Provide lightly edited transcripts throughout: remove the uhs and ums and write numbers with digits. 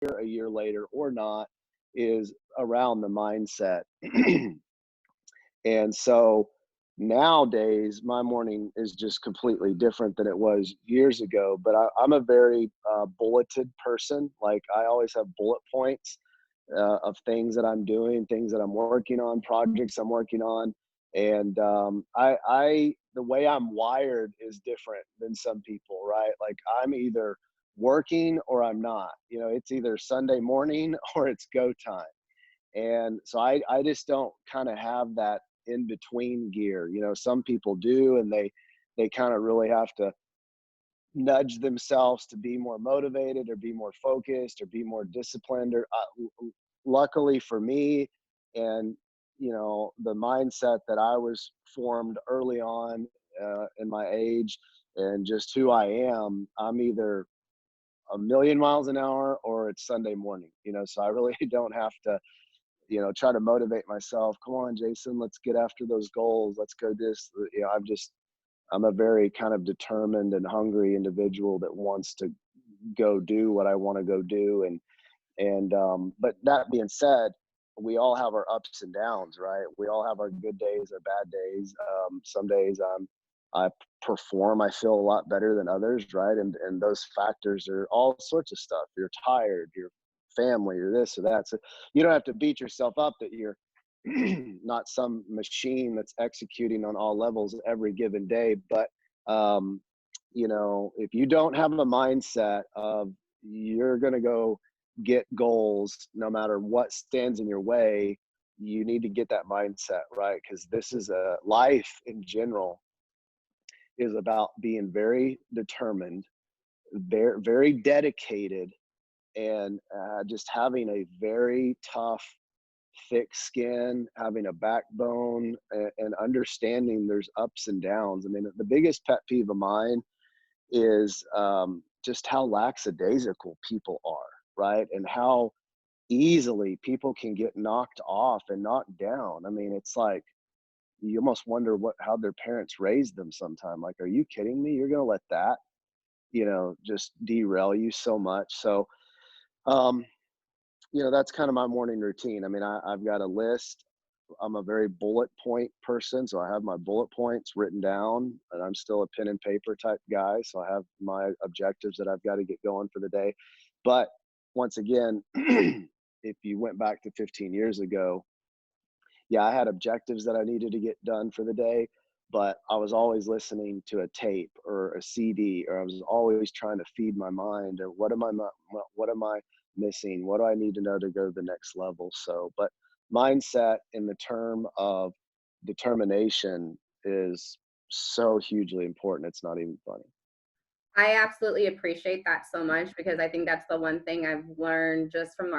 a year later or not, is around the mindset. And so nowadays, my morning is just completely different than it was years ago. But I'm a very bulleted person. Like I always have bullet points of things that I'm doing, things that I'm working on, projects I'm working on. And the way I'm wired is different than some people, right? Like I'm either working or I'm not. You know, it's either Sunday morning or it's go time. And so I just don't kind of have that in between gear. You know, some people do, and they kind of really have to nudge themselves to be more motivated or be more focused or be more disciplined. Or luckily for me, and you know, the mindset that I was formed early on in my age and just who I am, I'm either a million miles an hour or it's Sunday morning. You know, so I really don't have to, you know, try to motivate myself. Come on, Jason, let's get after those goals. Let's go this. You know, I'm a very kind of determined and hungry individual that wants to go do what I want to go do. But that being said, we all have our ups and downs, right? We all have our good days, our bad days. Some days I perform, I feel a lot better than others, right? And those factors are all sorts of stuff. You're tired, you're family, or this or that. So you don't have to beat yourself up that you're not some machine that's executing on all levels every given day. But um, you know, if you don't have a mindset of you're going to go get goals no matter what stands in your way, you need to get that mindset right, because this is a life in general is about being very determined, very dedicated, and just having a very tough, thick skin, having a backbone, and understanding there's ups and downs. I mean, the biggest pet peeve of mine is just how lackadaisical people are, right? And how easily people can get knocked off and knocked down. I mean, it's like you almost wonder how their parents raised them sometime. Like, are you kidding me? You're gonna let that, you know, just derail you so much. So um, you know, that's kind of my morning routine. I mean, I've got a list. I'm a very bullet point person, so I have my bullet points written down, and I'm still a pen and paper type guy. So I have my objectives that I've got to get going for the day. But once again, if you went back to 15 years ago, yeah, I had objectives that I needed to get done for the day, but I was always listening to a tape or a CD, or I was always trying to feed my mind. Or what am I missing? What do I need to know to go to the next level? So, but mindset in the term of determination is so hugely important. It's not even funny. I absolutely appreciate that so much because I think that's the one thing I've learned just from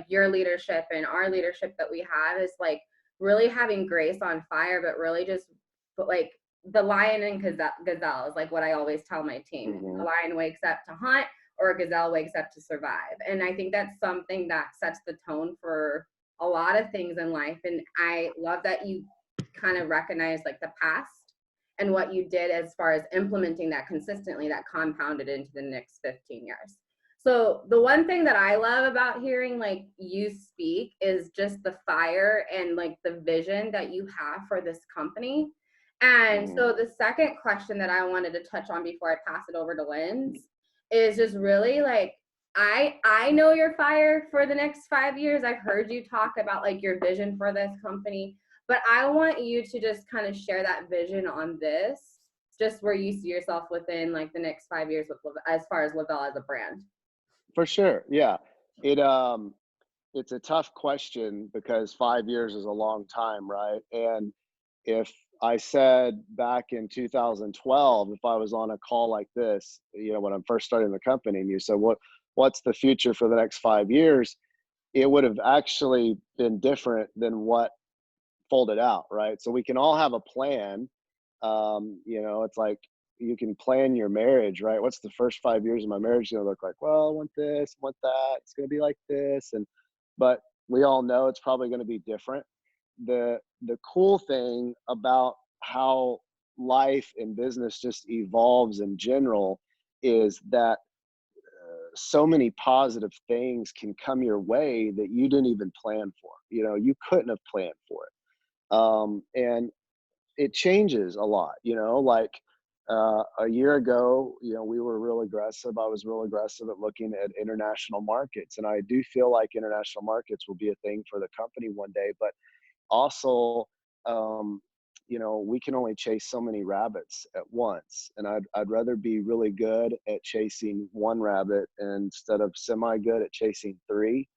your leadership and our leadership that we have is like really having grace on fire, but really just like the lion and gazelle is like what I always tell my team. A Hmm. lion wakes up to hunt or a gazelle wakes up to survive. And I think that's something that sets the tone for a lot of things in life. And I love that you kind of recognize like the past and what you did as far as implementing that consistently that compounded into the next 15 years. So the one thing that I love about hearing like you speak is just the fire and like the vision that you have for this company. And Hmm. so the second question that I wanted to touch on before I pass it over to Linz is just really like I know your fire for the next 5 years. I've heard you talk about like your vision for this company, but I want you to just kind of share that vision on this, just where you see yourself within like the next 5 years with as far as Lavelle as a brand. For sure. Yeah. It it's a tough question because 5 years is a long time, right? And if I said back in 2012, if I was on a call like this, you know, when I'm first starting the company, and you said, what's the future for the next 5 years? It would have actually been different than what folded out, right? So we can all have a plan. You know, it's like you can plan your marriage, right? What's the first 5 years of my marriage going to look like? Well, I want this, I want that. It's going to be like this, but we all know it's probably going to be different. The cool thing about how life and business just evolves in general is that so many positive things can come your way that you didn't even plan for. You know, you couldn't have planned for it. And it changes a lot, you know, like a year ago, you know, we were real aggressive. I was real aggressive at looking at international markets. And I do feel like international markets will be a thing for the company one day. But also, um, you know, we can only chase so many rabbits at once. And I'd rather be really good at chasing one rabbit instead of semi good at chasing three.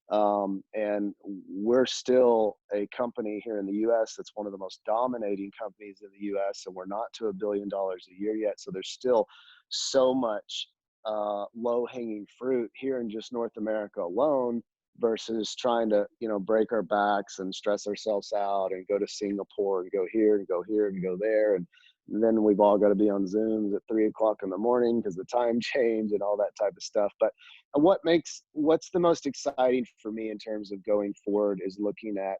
And we're still a company here in the US that's one of the most dominating companies in the US, and we're not to $1 billion a year yet. So there's still so much low hanging fruit here in just North America alone versus trying to, you know, break our backs and stress ourselves out and go to Singapore and go here and go here and go there. And then we've all got to be on Zooms at 3 o'clock in the morning because the time change and all that type of stuff. But what's the most exciting for me in terms of going forward is looking at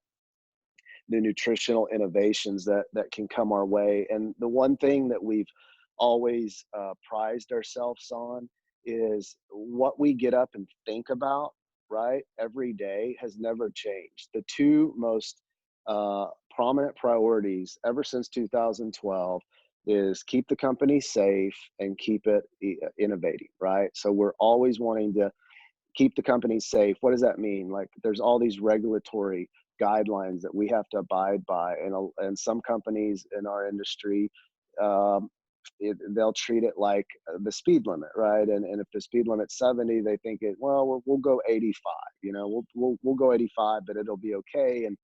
the nutritional innovations that can come our way. And the one thing that we've always prized ourselves on is what we get up and think about, right, every day has never changed. The two most prominent priorities ever since 2012 is keep the company safe and keep it innovating, right? So we're always wanting to keep the company safe. What does that mean? Like there's all these regulatory guidelines that we have to abide by, and some companies in our industry, um, they'll treat it like the speed limit, right? And if the speed limit's 70, they think we'll go 85. You know, we'll go 85, but it'll be okay. And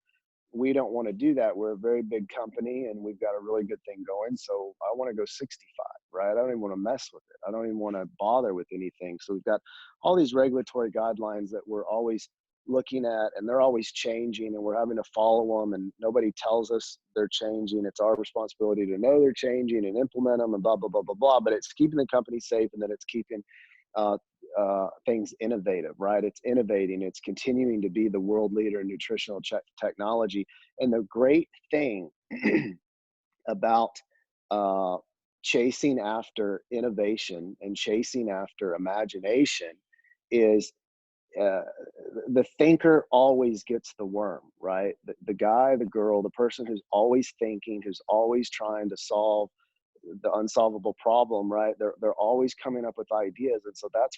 we don't want to do that. We're a very big company and we've got a really good thing going. So I want to go 65, right? I don't even want to mess with it. I don't even want to bother with anything. So we've got all these regulatory guidelines that we're always looking at, and they're always changing, and we're having to follow them, and nobody tells us they're changing. It's our responsibility to know they're changing and implement them and blah, blah, blah, blah, blah. But it's keeping the company safe, and then it's keeping uh, things innovative, right? It's innovating. It's continuing to be the world leader in nutritional technology. And the great thing about uh, chasing after innovation and chasing after imagination is uh, the thinker always gets the worm, right? The guy, the girl, the person who's always thinking, who's always trying to solve the unsolvable problem, right? They're always coming up with ideas. And so that's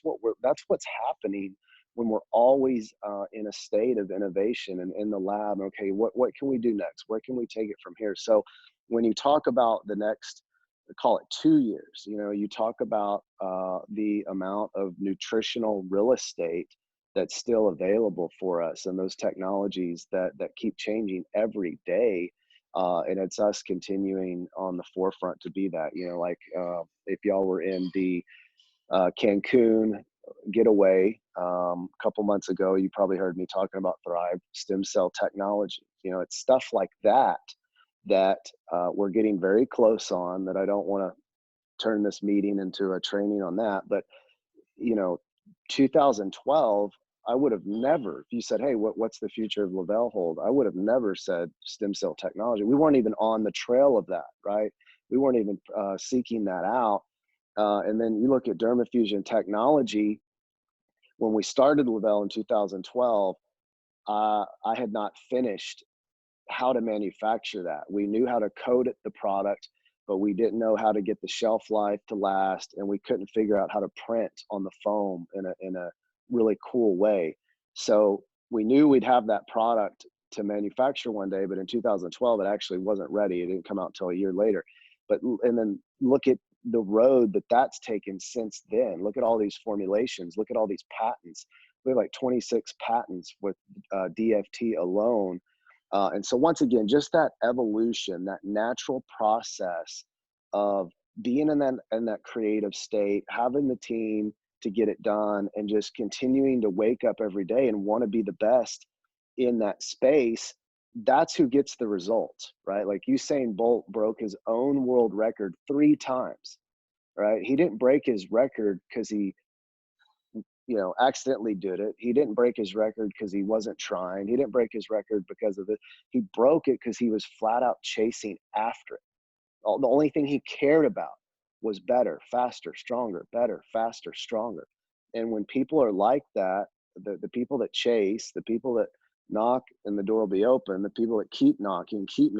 what's happening when we're always in a state of innovation and in the lab. Okay, what can we do next? Where can we take it from here? So when you talk about the next, call it 2 years, you know, you talk about the amount of nutritional real estate that's still available for us, and those technologies that keep changing every day. And it's us continuing on the forefront to be that. You know, like if y'all were in the Cancun getaway a couple months ago, you probably heard me talking about Thrive stem cell technology. You know, it's stuff like that that we're getting very close on. That I don't want to turn this meeting into a training on that, but you know, 2012, I would have never, if you said, hey, what's the future of Lavelle Hold? I would have never said stem cell technology. We weren't even on the trail of that, right? We weren't even seeking that out. And then you look at DermaFusion technology. When we started Lavelle in 2012, I had not finished how to manufacture that. We knew how to code it, the product, but we didn't know how to get the shelf life to last, and we couldn't figure out how to print on the foam in a really cool way. So we knew we'd have that product to manufacture one day, but in 2012 it actually wasn't ready. It didn't come out until a year later. And then look at the road that's taken since then. Look at all these formulations. Look at all these patents. We have like 26 patents with DFT alone. And so once again, just that evolution, that natural process of being in that creative state, having the team to get it done, and just continuing to wake up every day and want to be the best in that space, that's who gets the results, right? Like Usain Bolt broke his own world record 3 times, right? He didn't break his record because he accidentally did it. He didn't break his record because he wasn't trying. He didn't break his record because of it. He broke it because he was flat out chasing after it. The only thing he cared about was better, faster, stronger, better, faster, stronger. And when people are like that, the people that chase, the people that knock and the door will be open, the people that keep knocking, keep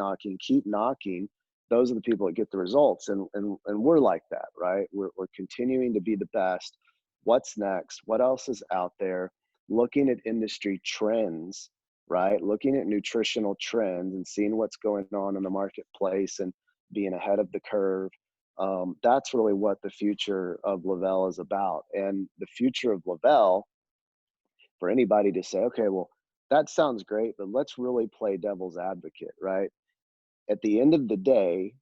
knocking, those are the people that get the results. And we're like that, right? We're continuing to be the best. What's next? What else is out there? Looking at industry trends, right? Looking at nutritional trends and seeing what's going on in the marketplace and being ahead of the curve. That's really what the future of Le-Vel is about. And the future of Le-Vel, for anybody to say, okay, well, that sounds great, but let's really play devil's advocate, right? At the end of the day,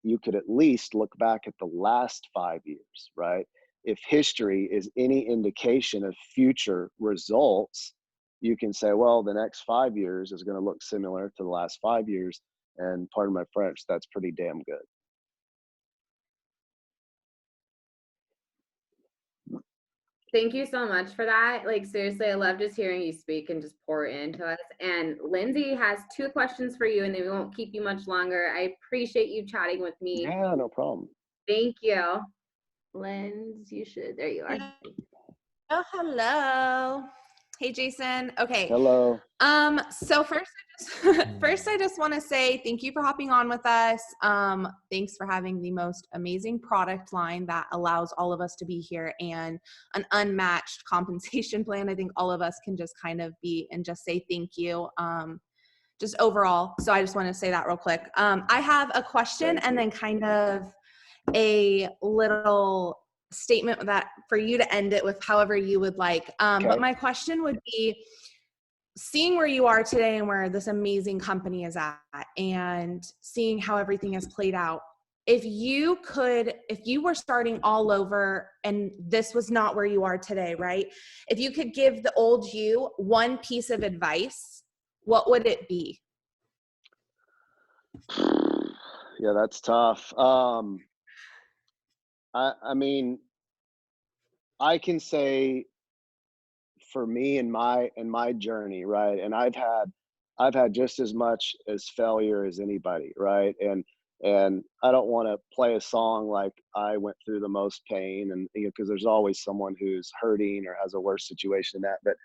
you could at least look back at the last 5 years, right? If history is any indication of future results, you can say, well, the next 5 years is going to look similar to the last 5 years. And pardon my French, that's pretty damn good. Thank you so much for that. Like, seriously, I love just hearing you speak and just pour into us. And Lindsay has 2 questions for you, and they won't keep you much longer. I appreciate you chatting with me. Yeah, no problem. Thank you. Linz, you should. There you are. Oh, hello. Hey, Jason. Okay. Hello. So first I just want to say thank you for hopping on with us. Thanks for having the most amazing product line that allows all of us to be here and an unmatched compensation plan. I think all of us can just kind of be and just say thank you. Just overall. So I just want to say that real quick. I have a question and then kind of a little statement that for you to end it with however you would like. Okay. But my question would be, seeing where you are today and where this amazing company is at and seeing how everything has played out, if you were starting all over and this was not where you are today, right? If you could give the old you one piece of advice, what would it be? Yeah, that's tough. I mean, I can say for me in my journey, right? And I've had just as much as failure as anybody, right? And I don't want to play a song like I went through the most pain, and because there's always someone who's hurting or has a worse situation than that. But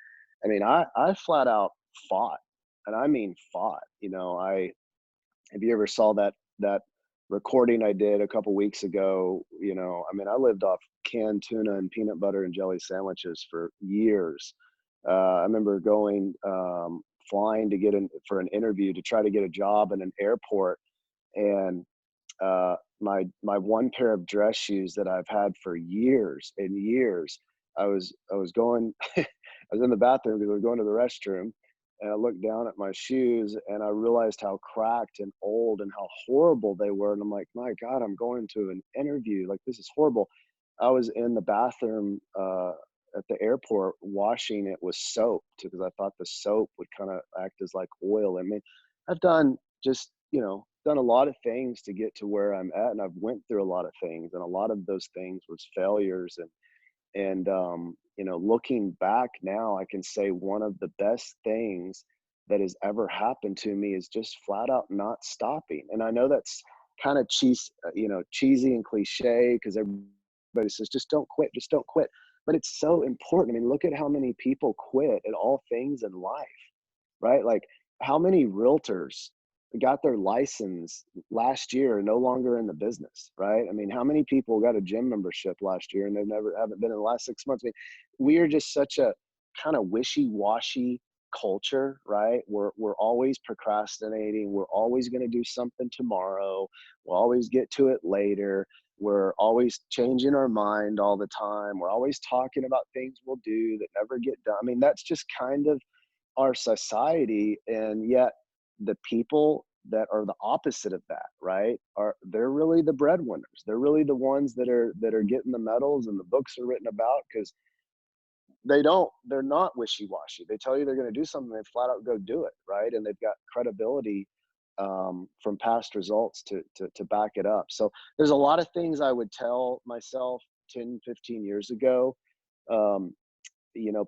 I mean, I flat out fought, and I mean fought. If you ever saw that recording I did a couple weeks ago, I mean, I lived off canned tuna and peanut butter and jelly sandwiches for years. I remember going flying to get in for an interview to try to get a job in an airport, and my one pair of dress shoes that I've had for years and years. I was going, I was in the bathroom because I was going to the restroom, and I looked down at my shoes and I realized how cracked and old and how horrible they were. And I'm like, my God, I'm going to an interview. Like, this is horrible. I was in the bathroom at the airport washing it with soap because I thought the soap would kind of act as like oil. I mean, I've done just, done a lot of things to get to where I'm at, and I've went through a lot of things, and a lot of those things was failures. And looking back now, I can say one of the best things that has ever happened to me is just flat out not stopping. And I know that's kind of cheesy and cliche because everybody says just don't quit, but it's so important. I mean, look at how many people quit at all things in life, right? Like, how many realtors got their license last year and no longer in the business, right? I mean, how many people got a gym membership last year and haven't been in the last 6 months? I mean, we are just such a kind of wishy-washy culture, right? We're always procrastinating. We're always going to do something tomorrow. We'll always get to it later. We're always changing our mind all the time. We're always talking about things we'll do that never get done. I mean, that's just kind of our society. And yet the people that are the opposite of that, right, they're really the breadwinners. They're really the ones that are getting the medals and the books are written about, because they're not wishy-washy. They tell you they're going to do something, they flat out go do it, right? And they've got credibility from past results to back it up. So there's a lot of things I would tell myself 10, 15 years ago.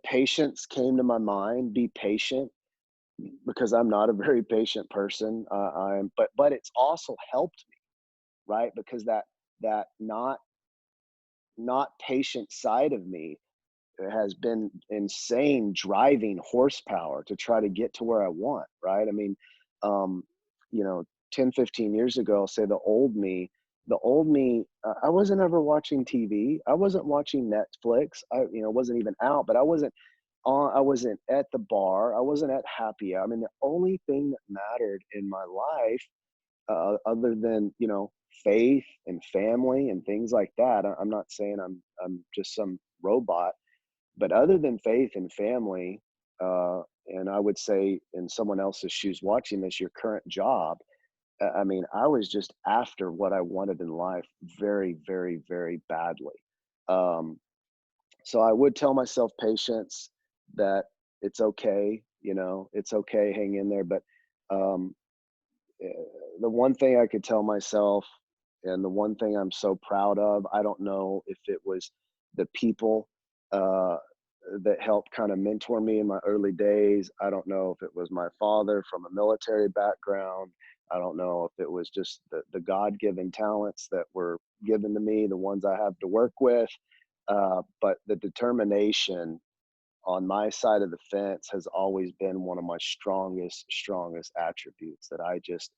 Patience came to my mind. Be patient, because I'm not a very patient person. But it's also helped me, right? Because that not patient side of me has been insane driving horsepower to try to get to where I want, right? I mean, um, you know, 10, 15 years ago, say the old me, I wasn't ever watching TV. I wasn't watching Netflix. Wasn't even out, but I wasn't at the bar. I wasn't at happy hour. I mean, the only thing that mattered in my life, other than, faith and family and things like that. I'm not saying I'm just some robot, but other than faith and family, and I would say in someone else's shoes watching this, your current job, I mean, I was just after what I wanted in life very, very, very badly. Um, so I would tell myself patience, that it's okay, it's okay, hang in there. But um, eh, the one thing I could tell myself, and the one thing I'm so proud of, I don't know if it was the people uh, that helped kind of mentor me in my early days. I don't know if it was my father from a military background. I don't know if it was just the God given talents that were given to me, the ones I have to work with. But the determination on my side of the fence has always been one of my strongest attributes, that I just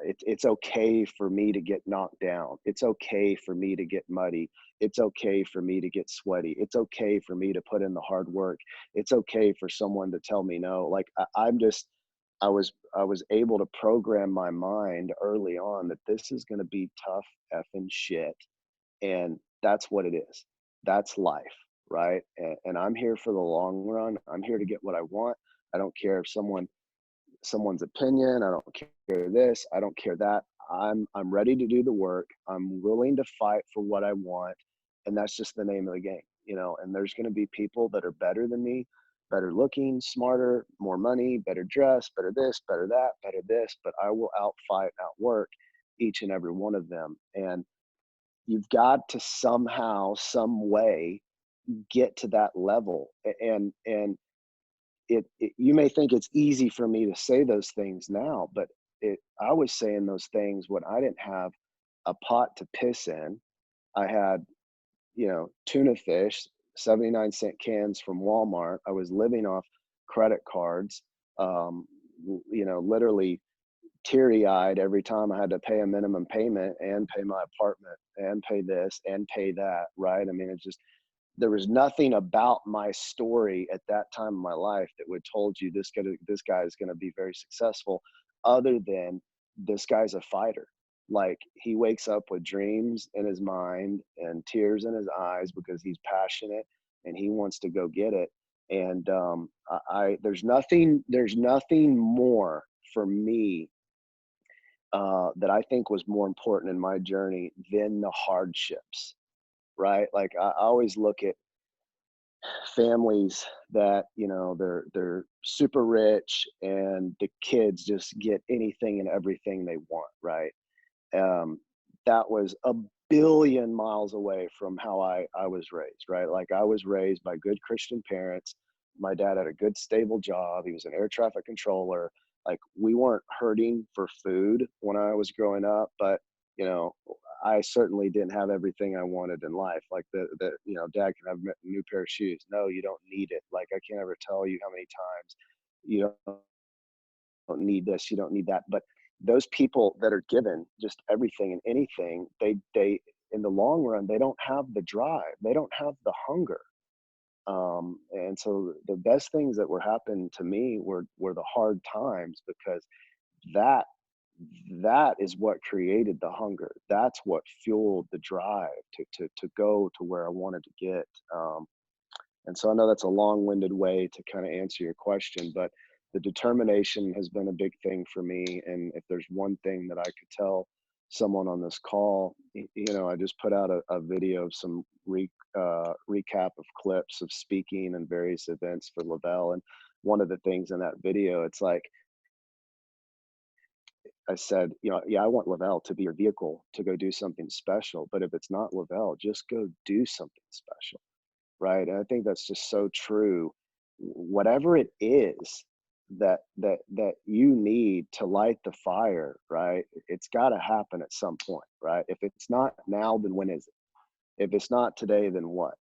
it's okay for me to get knocked down. It's okay for me to get muddy. It's okay for me to get sweaty. It's okay for me to put in the hard work. It's okay for someone to tell me no. Like I was able to program my mind early on that this is going to be tough effing shit, and that's what it is. That's life, right? And I'm here for the long run. I'm here to get what I want. I don't care if someone's opinion. I don't care this. I don't care that. I'm ready to do the work. I'm willing to fight for what I want, and that's just the name of the game. And there's going to be people that are better than me, better looking, smarter, more money, better dressed, better this, better that, better this. But I will outfight, outwork each and every one of them. And you've got to somehow, some way, get to that level. And you may think it's easy for me to say those things now, but I was saying those things when I didn't have a pot to piss in. I had, tuna fish, 79-cent cans from Walmart. I was living off credit cards, literally teary eyed every time I had to pay a minimum payment and pay my apartment and pay this and pay that. Right. I mean, it's just, there was nothing about my story at that time in my life that would told you this guy is going to be very successful, other than this guy's a fighter. Like, he wakes up with dreams in his mind and tears in his eyes because he's passionate and he wants to go get it. And there's nothing more for me that I think was more important in my journey than the hardships, right? Like, I always look at families that, they're super rich and the kids just get anything and everything they want, right? um, that was a billion miles away from how I was raised, right? Like, I was raised by good Christian parents. My dad had a good, stable job. He was an air traffic controller. Like, we weren't hurting for food when I was growing up, but, you know, I certainly didn't have everything I wanted in life. Like, dad can have a new pair of shoes. No, you don't need it. Like, I can't ever tell you how many times you don't need this, you don't need that. But those people that are given just everything and anything, they in the long run, they don't have the drive, they don't have the hunger. And so the best things that were happening to me were the hard times, because that that is what created the hunger. That's what fueled the drive to go to where I wanted to get. And so I know that's a long-winded way to kind of answer your question, but the determination has been a big thing for me. And if there's one thing that I could tell someone on this call, I just put out a video of some recap of clips of speaking and various events for Lavelle. And one of the things in that video, it's like I said, yeah, I want Lavelle to be your vehicle to go do something special. But if it's not Lavelle, just go do something special. Right. And I think that's just so true. Whatever it is that you need to light the fire, right? It's got to happen at some point, right? If it's not now, then when is it? If it's not today, then what?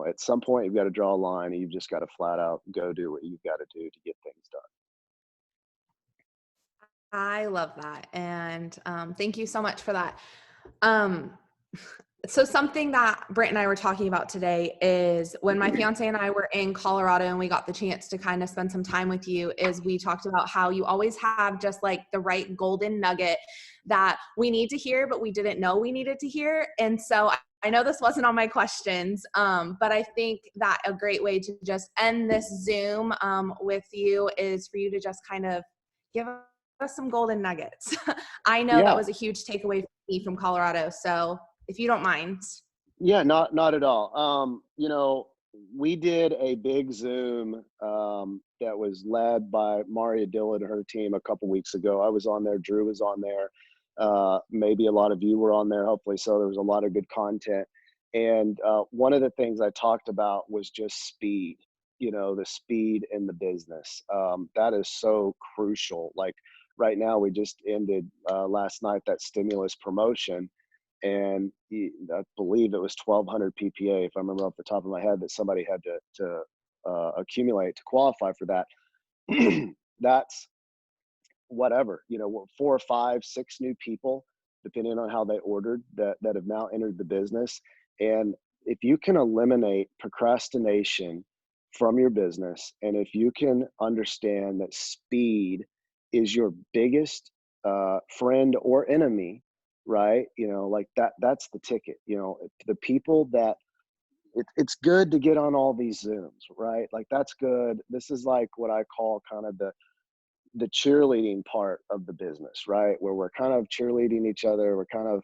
At some point you've got to draw a line and you've just got to flat out go do what you've got to do to get things done. I love that. And thank you so much for that. Um, so something that Britt and I were talking about today is when my fiance and I were in Colorado and we got the chance to kind of spend some time with you, is we talked about how you always have just like the right golden nugget that we need to hear, but we didn't know we needed to hear. And so I know this wasn't on my questions, but I think that a great way to just end this Zoom with you is for you to just kind of give us some golden nuggets. I know that Yeah. was a huge takeaway for me from Colorado. So if you don't mind. Yeah, not at all. We did a big Zoom that was led by Maria Dillon and her team a couple weeks ago. I was on there. Drew was on there. Maybe a lot of you were on there. Hopefully, so there was a lot of good content. And one of the things I talked about was just speed. The speed in the business. That is so crucial. Like right now, we just ended last night that stimulus promotion, and I believe it was 1,200 PPA, if I remember off the top of my head, that somebody had to accumulate to qualify for that. That's whatever, 4 or 5, 6 new people, depending on how they ordered, that have now entered the business. And if you can eliminate procrastination from your business, and if you can understand that speed is your biggest friend or enemy, right? Like that's the ticket. The people that it's good to get on all these Zooms, right? Like that's good. This is like what I call kind of the cheerleading part of the business, right? Where we're kind of cheerleading each other. We're kind of,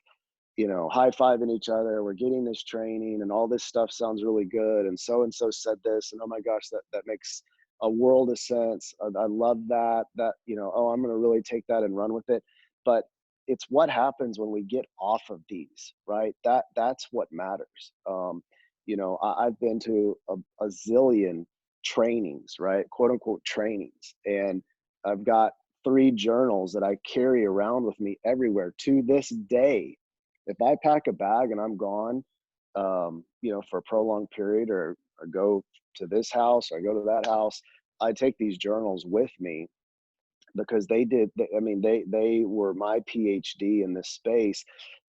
high-fiving each other. We're getting this training and all this stuff sounds really good. And so said this, and oh my gosh, that makes a world of sense. I love that, oh, I'm going to really take that and run with it. But it's what happens when we get off of these, right? That's what matters. I've been to a zillion trainings, right? Quote unquote trainings. And I've got 3 journals that I carry around with me everywhere to this day. If I pack a bag and I'm gone, for a prolonged period, or go to this house or I go to that house, I take these journals with me because they were my PhD in this space.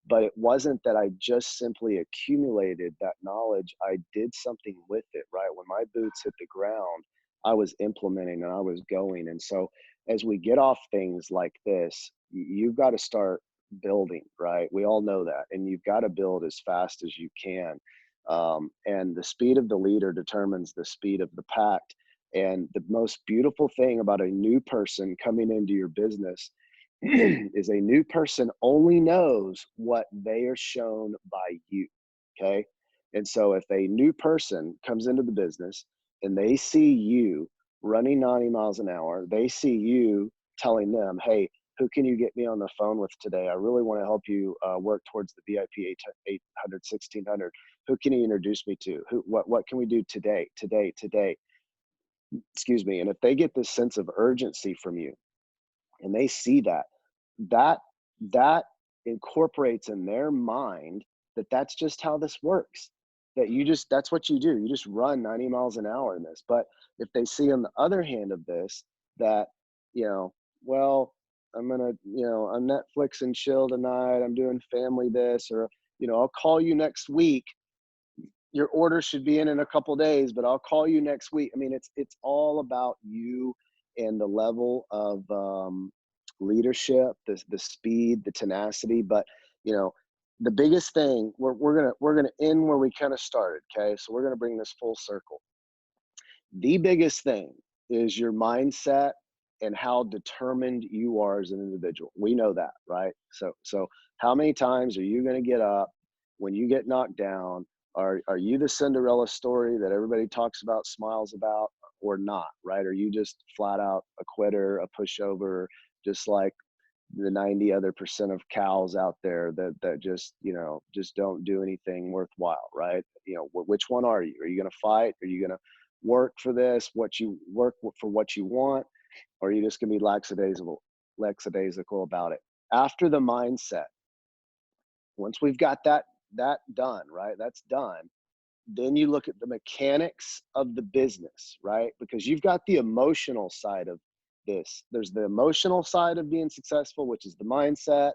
But it wasn't that I just simply accumulated that knowledge. I did something with it, right? When my boots hit the ground, I was implementing and I was going. And so as we get off things like this, you've got to start building, right? We all know that. And you've got to build as fast as you can. And the speed of the leader determines the speed of the pack. And the most beautiful thing about a new person coming into your business is a new person only knows what they are shown by you. Okay. And so if a new person comes into the business and they see you running 90 miles an hour, they see you telling them, hey, who can you get me on the phone with today? I really want to help you work towards the VIP 800, 1600. Who can you introduce me to? What can we do today? Excuse me. And if they get this sense of urgency from you and they see that that incorporates in their mind that that's just how this works, that's what you do. You just run 90 miles an hour in this. But if they see on the other hand of this that, well, I'm gonna, I'm Netflix and chill tonight, I'm doing family this, or I'll call you next week, your order should be in a couple days, but I'll call you next week. I mean, it's all about you and the level of leadership, the speed, the tenacity. But the biggest thing, we're gonna end where we kind of started. Okay, so we're gonna bring this full circle. The biggest thing is your mindset and how determined you are as an individual. We know that, right? So how many times are you going to get up when you get knocked down? Are you the Cinderella story that everybody talks about, smiles about, or not, right? Are you just flat out a quitter, a pushover, just like the 90 other percent of cows out there that just don't do anything worthwhile, right? Which one are you? Are you going to fight? Are you going to work for this, what you work for, what you want? Or are you just going to be lackadaisical about it? After the mindset, once we've got that done, right? That's done. Then you look at the mechanics of the business, right? Because you've got the emotional side of this. There's the emotional side of being successful, which is the mindset,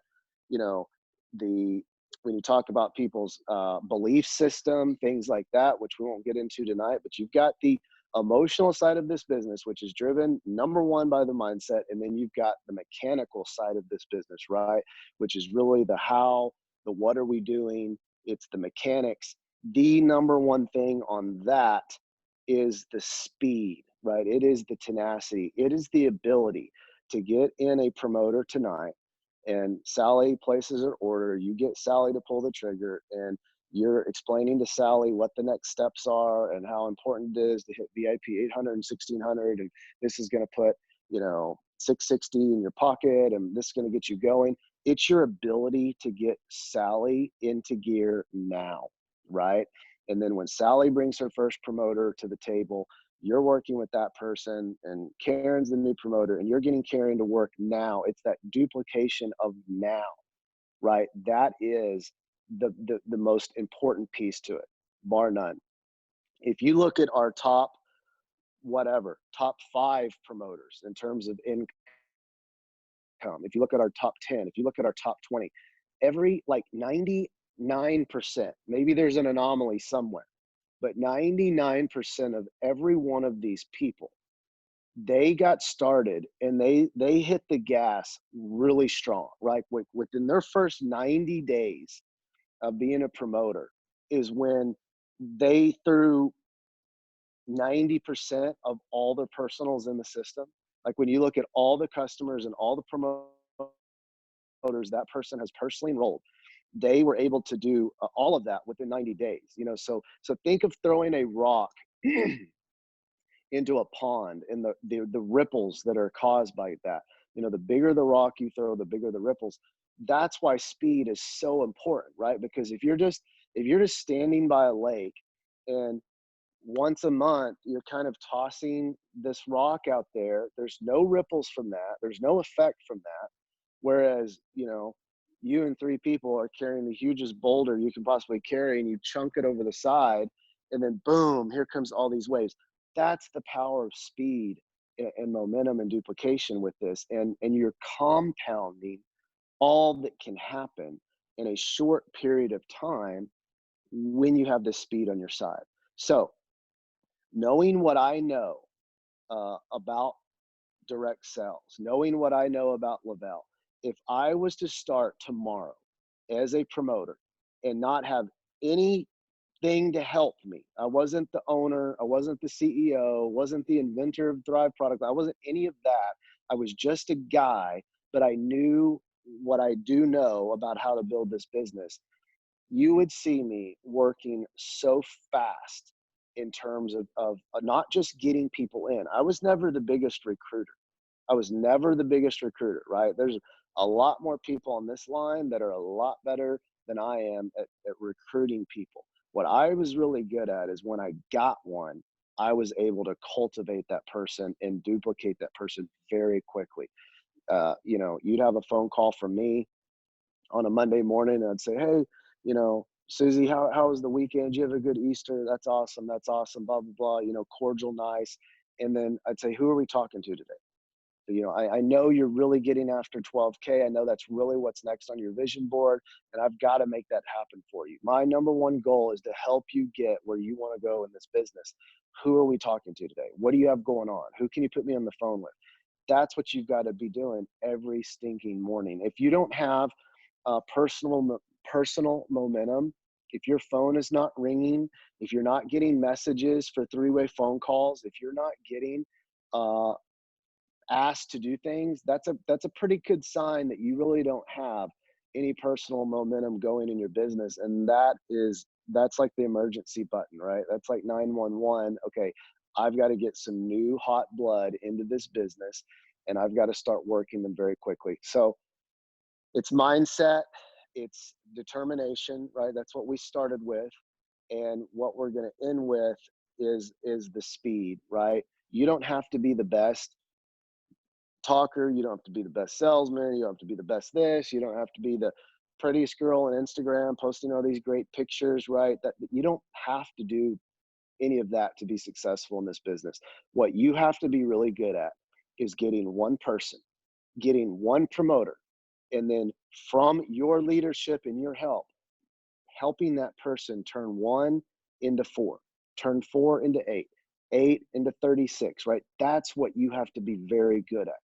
you know, the when you talk about people's belief system, things like that, which we won't get into tonight, but you've got the emotional side of this business, which is driven number one by the mindset. And then you've got the mechanical side of this business, right? Which is really the how, the what are we doing? It's the mechanics. The number one thing on that is the speed, right? It is the tenacity. It is the ability to get in a promoter tonight and Sally places an order. You get Sally to pull the trigger and you're explaining to Sally what the next steps are and how important it is to hit VIP 800 and 1600. And this is going to put, 660 in your pocket and this is going to get you going. It's your ability to get Sally into gear now, right? And then when Sally brings her first promoter to the table, you're working with that person and Karen's the new promoter and you're getting Karen to work now. It's that duplication of now, right? That is the most important piece to it, bar none. If you look at our top top 5 promoters in terms of income, if you look at our top 10, if you look at our top 20, every 99%, maybe there's an anomaly somewhere, but 99% of every one of these people, they got started and they hit the gas really strong, right? Within their first 90 days of being a promoter is when they threw 90% of all their personals in the system. Like when you look at all the customers and all the promoters that person has personally enrolled, they were able to do all of that within 90 days. So think of throwing a rock into a pond and the ripples that are caused by that. The bigger the rock you throw, the bigger the ripples. That's why speed is so important, right? Because if you're just standing by a lake and once a month you're kind of tossing this rock out there, there's no ripples from that, there's no effect from that. Whereas you and 3 people are carrying the hugest boulder you can possibly carry and you chunk it over the side and then boom, here comes all these waves. That's the power of speed and momentum and duplication with this, and you're compounding all that can happen in a short period of time when you have this speed on your side. So knowing what I know about direct sales, knowing what I know about Lavelle, if I was to start tomorrow as a promoter and not have anything to help me, I wasn't the owner, I wasn't the CEO, wasn't the inventor of Thrive product, I wasn't any of that. I was just a guy, but I knew what I do know about how to build this business. You would see me working so fast in terms of not just getting people in. I was never the biggest recruiter. I was never the biggest recruiter, right? There's a lot more people on this line that are a lot better than I am at recruiting people. What I was really good at is when I got one, I was able to cultivate that person and duplicate that person very quickly. You'd have a phone call from me on a Monday morning and I'd say, hey, Susie, how was the weekend? Did you have a good Easter? That's awesome. That's awesome. Blah, blah, blah, cordial, nice. And then I'd say, who are we talking to today? I know you're really getting after 12K. I know that's really what's next on your vision board, and I've got to make that happen for you. My number one goal is to help you get where you want to go in this business. Who are we talking to today? What do you have going on? Who can you put me on the phone with? That's what you've got to be doing every stinking morning. If you don't have personal momentum, if your phone is not ringing, if you're not getting messages for 3-way phone calls, if you're not getting asked to do things, that's a pretty good sign that you really don't have any personal momentum going in your business. And that's like the emergency button, right? That's like 911. Okay, I've got to get some new hot blood into this business and I've got to start working them very quickly. So it's mindset, it's determination, right? That's what we started with. And what we're going to end with is the speed, right? You don't have to be the best talker, you don't have to be the best salesman, you don't have to be the best this, you don't have to be the prettiest girl on Instagram posting all these great pictures, right? That you don't have to do any of that to be successful in this business. What you have to be really good at is getting one person, getting one promoter, and then from your leadership and your help, helping that person turn 1 into 4, turn 4 into 8, 8 into 36, right? That's what you have to be very good at.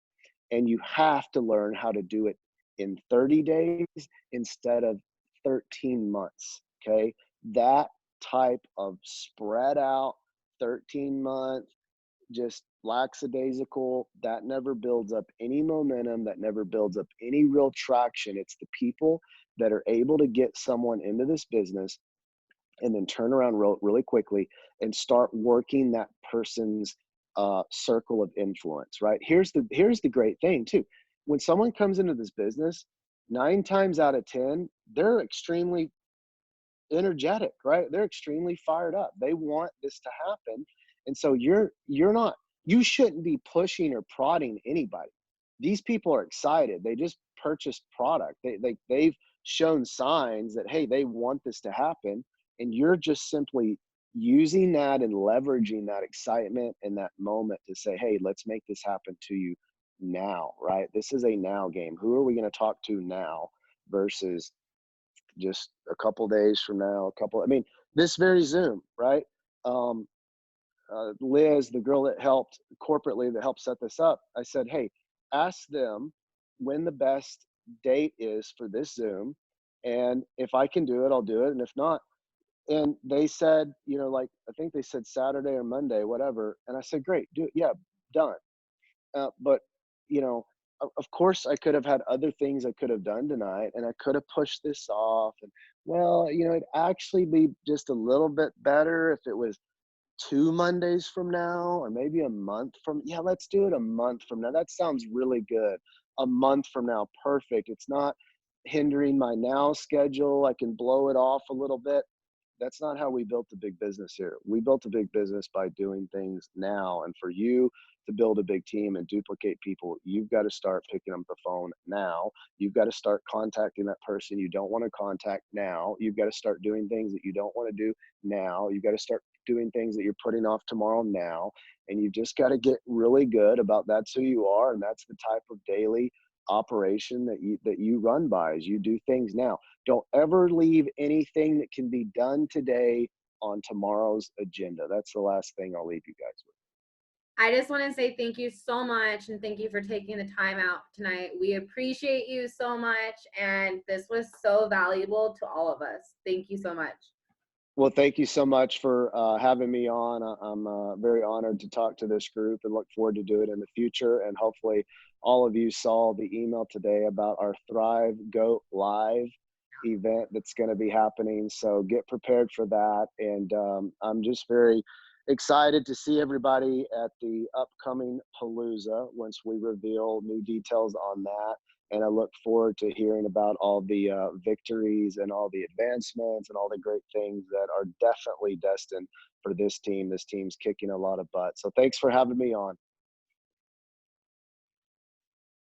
And you have to learn how to do it in 30 days instead of 13 months. Okay. That type of spread out 13-month, just lackadaisical, that never builds up any momentum, that never builds up any real traction. It's the people that are able to get someone into this business and then turn around really quickly and start working that person's circle of influence. Right. Here's the great thing too. When someone comes into this business, 9 times out of 10, they're extremely energetic, right? They're extremely fired up. They want this to happen. And so you shouldn't be pushing or prodding anybody. These people are excited. They just purchased product. They've shown signs that, hey, they want this to happen. And you're just simply using that and leveraging that excitement and that moment to say, hey, let's make this happen to you now, right? This is a now game. Who are we going to talk to now versus just a couple days from now, this very Zoom, right? Liz, the girl that helped corporately, that helped set this up, I said, hey, ask them when the best date is for this Zoom. And if I can do it, I'll do it. And if not, and they said, like, I think they said Saturday or Monday, whatever. And I said, great, do it. Yeah, done. But, of course, I could have had other things I could have done tonight, and I could have pushed this off. And, well, it'd actually be just a little bit better if it was 2 Mondays from now, or maybe a month from. Yeah, let's do it a month from now. That sounds really good. A month from now, perfect. It's not hindering my now schedule. I can blow it off a little bit. That's not how we built a big business here. We built a big business by doing things now. And for you to build a big team and duplicate people, you've got to start picking up the phone now. You've got to start contacting that person you don't want to contact now. You've got to start doing things that you don't want to do now. You've got to start doing things that you're putting off tomorrow now. And you just got to get really good about that's who you are. And that's the type of daily operation that you run by, is you do things now. Don't ever leave anything that can be done today on tomorrow's agenda. That's the last thing I'll leave you guys with. I just want to say thank you so much, and thank you for taking the time out tonight. We appreciate you so much, and this was so valuable to all of us. Thank you so much. Well, thank you so much for having me on. I'm very honored to talk to this group and look forward to do it in the future. And hopefully all of you saw the email today about our Thrive Go Live event that's going to be happening. So get prepared for that. And I'm just very excited to see everybody at the upcoming Palooza once we reveal new details on that. And I look forward to hearing about all the victories and all the advancements and all the great things that are definitely destined for this team. This team's kicking a lot of butt. So thanks for having me on.